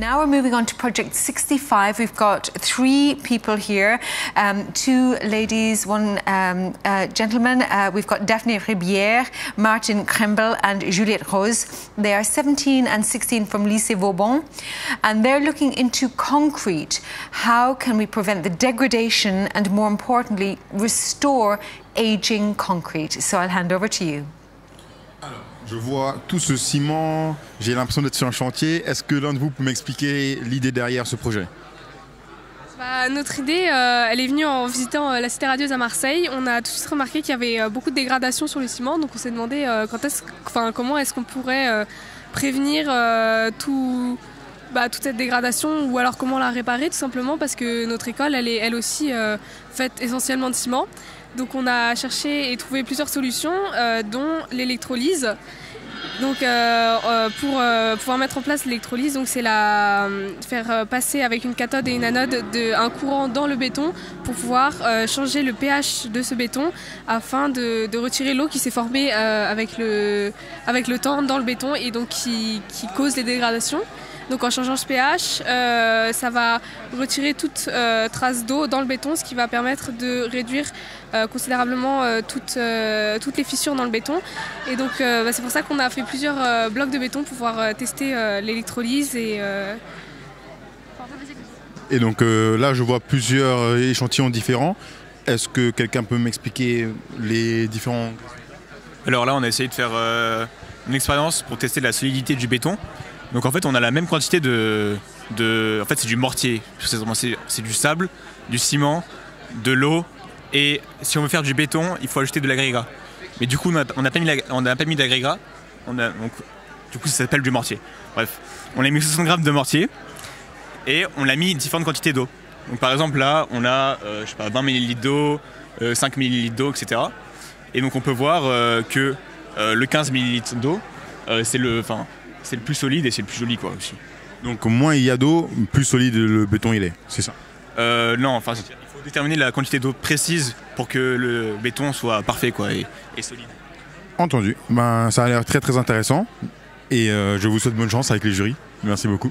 Now we're moving on to project 65. We've got 3 people here, 2 ladies, 1 gentleman. We've got Daphne Ribière, Martin Krembel and Juliette Rose. They are 17 and 16 from Lycée Vauban, and they're looking into concrete. How can we prevent the degradation and, more importantly, restore aging concrete? So I'll hand over to you. Je vois tout ce ciment, j'ai l'impression d'être sur un chantier. Est-ce que l'un de vous peut m'expliquer l'idée derrière ce projet? Notre idée, elle est venue en visitant la Cité radieuse à Marseille. On a tout de suite remarqué qu'il y avait beaucoup de dégradation sur le ciment, donc on s'est demandé comment est-ce qu'on pourrait prévenir toute cette dégradation, ou alors comment la réparer, tout simplement parce que notre école, elle est elle aussi faite essentiellement de ciment. Donc on a cherché et trouvé plusieurs solutions, dont l'électrolyse. Donc pour pouvoir mettre en place l'électrolyse, donc c'est faire passer avec une cathode et une anode un courant dans le béton pour pouvoir changer le pH de ce béton afin de retirer l'eau qui s'est formée avec le temps dans le béton et donc qui cause les dégradations. Donc en changeant ce pH, ça va retirer toute trace d'eau dans le béton, ce qui va permettre de réduire considérablement toutes les fissures dans le béton. Et donc c'est pour ça qu'on a fait plusieurs blocs de béton pour pouvoir tester l'électrolyse. Et donc là, je vois plusieurs échantillons différents. Est-ce que quelqu'un peut m'expliquer les différents... Alors là, on a essayé de faire une expérience pour tester la solidité du béton. Donc en fait, on a la même quantité en fait, c'est du mortier. C'est du sable, du ciment, de l'eau. Et si on veut faire du béton, il faut ajouter de l'agrégat. Mais du coup, on n'a pas mis d'agrégat. Du coup, ça s'appelle du mortier. Bref, on a mis 60 grammes de mortier et on a mis différentes quantités d'eau. Donc par exemple, là, on a 20 ml d'eau, 5 ml d'eau, etc. Et donc on peut voir que le 15 ml d'eau, c'est le plus solide et c'est le plus joli, quoi, aussi. Donc moins il y a d'eau, plus solide le béton il est, c'est ça? Non, il faut déterminer la quantité d'eau précise pour que le béton soit parfait, quoi, et solide. Entendu. Ça a l'air très très intéressant et je vous souhaite bonne chance avec les jurys. Merci beaucoup.